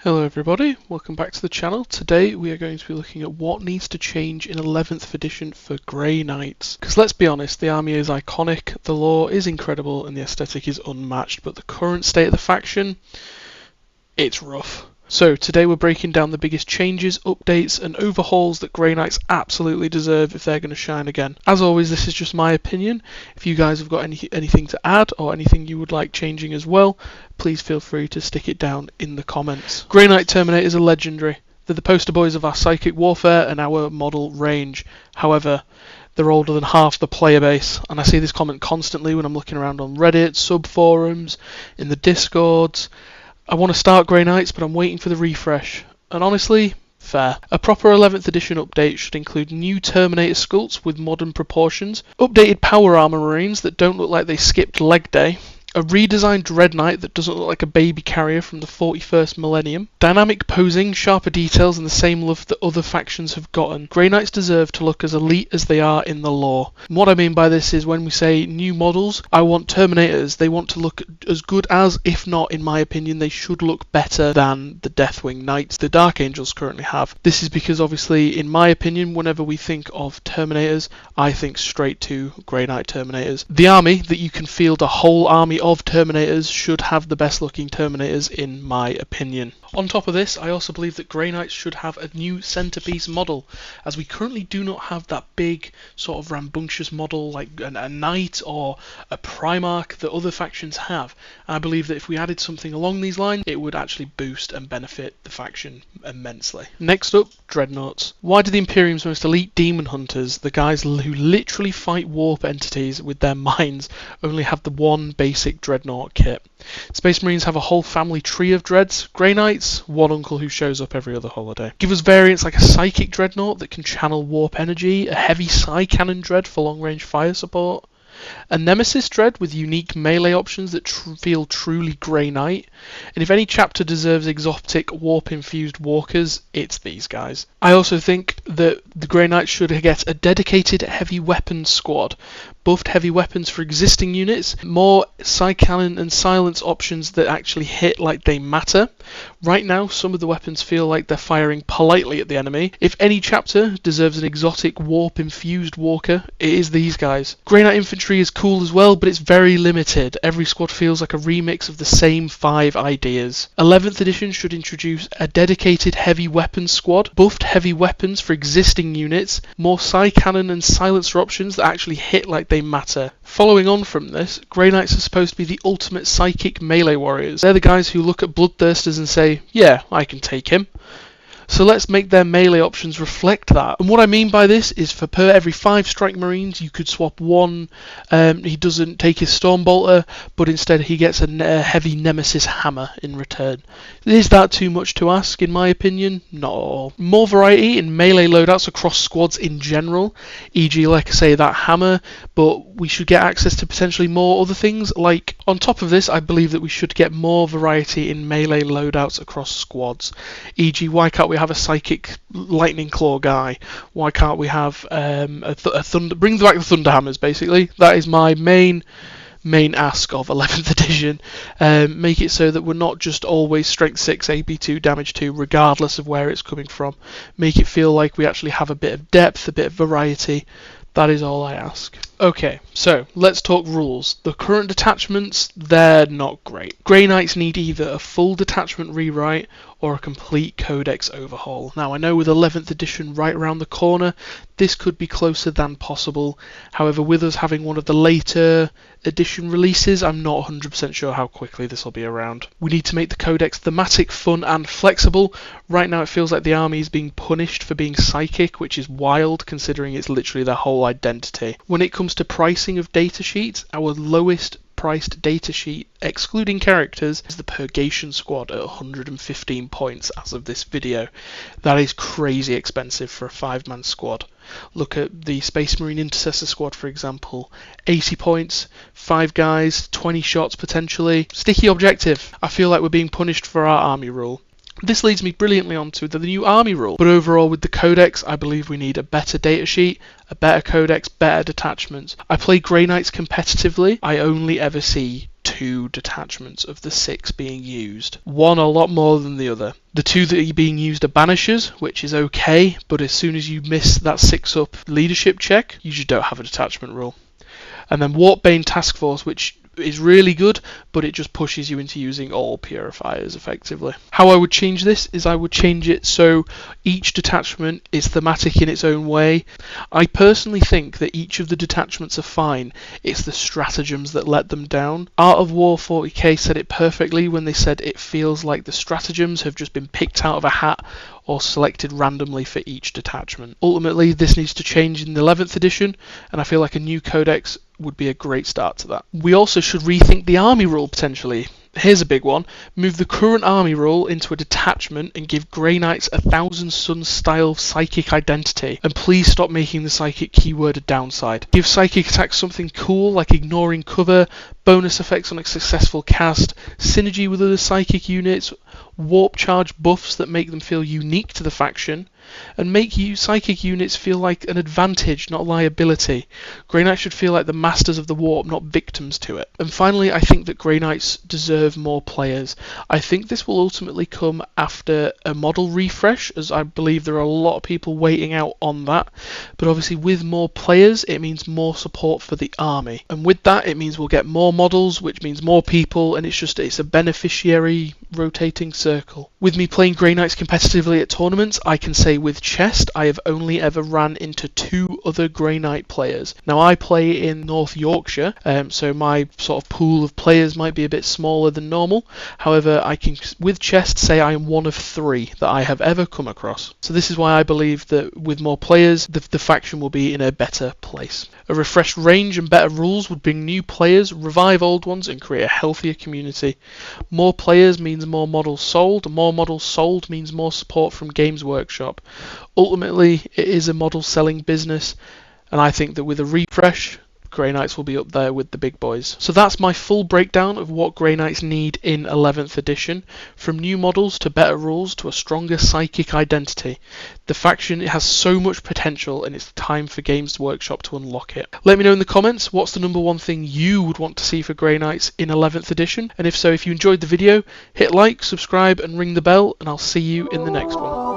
Hello everybody, welcome back to the channel. Today we are going to be looking at what needs to change in 11th edition for Grey Knights. Because let's be honest, the army is iconic, the lore is incredible and the aesthetic is unmatched, but the current state of the faction, it's rough. So today we're breaking down the biggest changes, updates and overhauls that Grey Knights absolutely deserve if they're going to shine again. As always, this is just my opinion. If you guys have got anything to add or anything you would like changing as well, please feel free to stick it down in the comments. Grey Knight Terminators are legendary. They're the poster boys of our psychic warfare and our model range. However, they're older than half the player base, and I see this comment constantly when I'm looking around on Reddit, sub-forums, in the Discords. I want to start Grey Knights, but I'm waiting for the refresh. And honestly, fair. A proper 11th edition update should include new Terminator sculpts with modern proportions, updated power armor marines that don't look like they skipped leg day, a redesigned Dread Knight that doesn't look like a baby carrier from the 41st millennium, dynamic posing, sharper details and the same love that other factions have gotten. Grey Knights deserve to look as elite as they are in the lore. And what I mean by this is when we say new models, I want Terminators, they want to look as good as, if not, in my opinion, they should look better than the Deathwing Knights the Dark Angels currently have. This is because obviously, in my opinion, whenever we think of Terminators, I think straight to Grey Knight Terminators. The army that you can field a whole army of Terminators should have the best looking Terminators in my opinion. On top of this, I also believe that Grey Knights should have a new centerpiece model, as we currently do not have that big sort of rambunctious model like a Knight or a Primarch that other factions have. And I believe that if we added something along these lines, it would actually boost and benefit the faction immensely. Next up, Dreadnoughts. Why do the Imperium's most elite demon hunters, the guys who literally fight warp entities with their minds, only have the one basic Dreadnought kit? Space Marines have a whole family tree of dreads. Grey Knights, one uncle who shows up every other holiday. Give us variants like a Psychic Dreadnought that can channel warp energy, a heavy Psy Cannon Dread for long range fire support, a Nemesis Dread with unique melee options that feel truly Grey Knight, and if any chapter deserves exotic warp-infused walkers, it's these guys. I also think that the Grey Knights should get a dedicated heavy weapons squad, buffed heavy weapons for existing units, more Psy Cannon and silence options that actually hit like they matter. Right now, some of the weapons feel like they're firing politely at the enemy. If any chapter deserves an exotic warp-infused walker, it is these guys. Grey Knight Infantry is cool as well, but it's very limited. Every squad feels like a remix of the same 5 ideas. 11th edition should introduce a dedicated heavy weapons squad, buffed heavy weapons for existing units, more Psy Cannon and silencer options that actually hit like they matter. Following on from this, Grey Knights are supposed to be the ultimate psychic melee warriors. They're the guys who look at Bloodthirsters and say, yeah, I can take him. So let's make their melee options reflect that. And what I mean by this is for per every 5 strike marines you could swap one. He doesn't take his Stormbolter, but instead he gets a heavy Nemesis hammer in return. Is that too much to ask? In my opinion, not at all. More variety in melee loadouts across squads in general, e.g. like I say that hammer, but we should get access to potentially more other things. Like on top of this, I believe that we should get more variety in melee loadouts across squads, e.g. why can't we have a psychic lightning claw guy? Why can't we have a thunder? Bring back the thunder hammers. Basically, that is my main ask of 11th edition. Make it so that we're not just always strength 6, AP 2, damage 2, regardless of where it's coming from. Make it feel like we actually have a bit of depth, a bit of variety. That is all I ask. Okay, so let's talk rules. The current detachments, they're not great. Grey Knights need either a full detachment rewrite or a complete codex overhaul. Now I know with 11th edition right around the corner, this could be closer than possible. However, with us having one of the later edition releases, I'm not 100% sure how quickly this will be around. We need to make the codex thematic, fun and flexible. Right now it feels like the army is being punished for being psychic, which is wild considering it's literally their whole identity. When it comes to pricing of datasheets, our lowest priced datasheet, excluding characters, is the Purgation Squad at 115 points as of this video. That is crazy expensive for a 5-man squad. Look at the Space Marine Intercessor Squad, for example. 80 points, 5 guys, 20 shots potentially. Sticky objective. I feel like we're being punished for our army rule. This leads me brilliantly onto the new army rule. But overall, with the codex, I believe we need a better datasheet, a better codex, better detachments. I play Grey Knights competitively. I only ever see 2 2 detachments of the 6 being used. One a lot more than the other. The 2 that are being used are banishers, which is okay, but as soon as you miss that 6-up leadership check, you just don't have a detachment rule. And then Warpbane Task Force, which is really good, but it just pushes you into using all purifiers effectively. How I would change this is I would change it so each detachment is thematic in its own way. I personally think that each of the detachments are fine. It's the stratagems that let them down. Art of War 40k said it perfectly when they said it feels like the stratagems have just been picked out of a hat or selected randomly for each detachment. Ultimately, this needs to change in the 11th edition, and I feel like a new codex would be a great start to that. We also should rethink the army rule potentially. Here's a big one. Move the current army rule into a detachment and give Grey Knights a Thousand Suns style psychic identity. And please stop making the psychic keyword a downside. Give psychic attacks something cool like ignoring cover, bonus effects on a successful cast, synergy with other psychic units, warp charge buffs that make them feel unique to the faction, and make you psychic units feel like an advantage, not liability. Grey Knights should feel like the masters of the warp, not victims to it. And finally, I think that Grey Knights deserve more players. I think this will ultimately come after a model refresh, as I believe there are a lot of people waiting out on that. But obviously with more players, it means more support for the army. And with that, it means we'll get more models, which means more people, and it's a beneficiary rotating circle. With me playing Grey Knights competitively at tournaments, I can say with chest, I have only ever ran into 2 other Grey Knight players. Now I play in North Yorkshire, so my sort of pool of players might be a bit smaller than normal. However, I can with chest say I am one of 3 that I have ever come across. So this is why I believe that with more players, the faction will be in a better place. A refreshed range and better rules would bring new players, revive old ones, and create a healthier community. More players means more models sold. More models sold means more support from Games Workshop. Ultimately, it is a model selling business, and I think that with a refresh, Grey Knights will be up there with the big boys. So that's my full breakdown of what Grey Knights need in 11th edition, from new models to better rules to a stronger psychic identity. The faction has so much potential, and it's time for Games Workshop to unlock it. Let me know in the comments what's the number 1 thing you would want to see for Grey Knights in 11th edition, and if so, if you enjoyed the video, hit like, subscribe and ring the bell, and I'll see you in the next one.